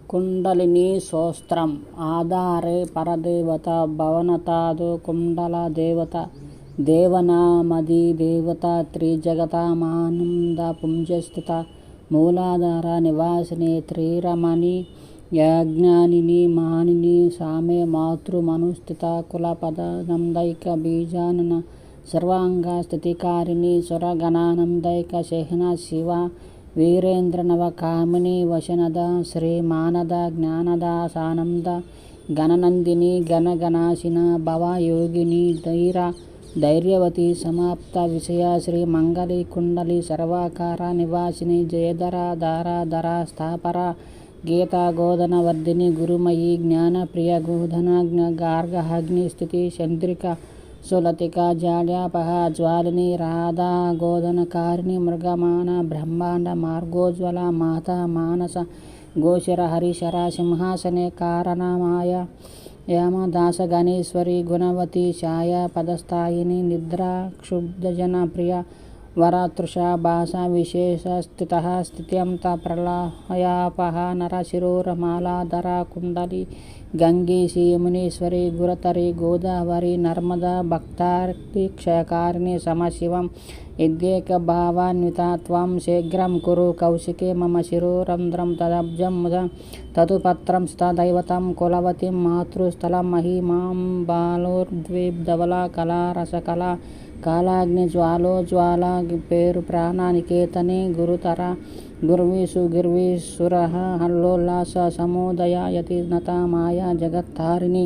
కుండలినీ స్తోత్రం. ఆధారే పరదేవత భవనతాదో కుండల దేవత దేవనామది దేవత త్రిజగతామానంద పుంజస్థిత మూలాధార నివాసిని త్రిరమణి యజ్ఞానిని మానిని సామే మాతృమనుస్థిత కులపదనందైక బీజానన సర్వాంగ స్థితికారిణి సురగణానందైక శహన శివ వీరేంద్ర నవకామిని వశనద శ్రీ మానద జ్ఞానద సానంద గణనందిని గణగణాశిన భవ యోగిని ధైర్యవతి సమాప్త విషయ శ్రీ మంగళి కుండలి సర్వాకార నివాసిని జయధర ధారాధర స్థాపర గీతా గోధన వర్ధిని గురుమయీ జ్ఞాన ప్రియ గోధన గార్గహగ్ని స్థితి చంద్రిక సులతిక జాడ్యాపహ జ్వాలిని రాధా గోధనకారిణి మృగమాన బ్రహ్మాండ మార్గోజ్వల మాత మానస గోచర హరిశర సింహాసనే కారణమాయ యామదాస గణేశ్వరి గుణవతి ఛాయ పదస్థాయిని నిద్రా క్షుబ్ధజన ప్రియ వరతృష భాష విశేష స్థిత స్థిత్యంత ప్రళయాపహ నరశిరోరమాలాధర కుండలి గంగేశి యమునేశ్వరి గురతరి గోదావరి నర్మద భక్తార్తి క్షయకారిణి సమశివం యద్యేక భావాన్విత త్వం శీఘ్రం కురు కౌశికే మమ శిరోరంధ్రం తదబ్జం ముద తతుపత్రం స్తదైవతం కులవతిం మాతృస్థలం మహిమాం బాలోర్ద్వేబ్ధవల కళా రసకళ కాలాగ్ని జ్వాలోజ్వాల పేరు ప్రాణనికేతని గురుతర గుర్వీసు గిర్వీసుర హల్లోల్లాస సమోదయ యతి నత మాయా జగత్తారిణి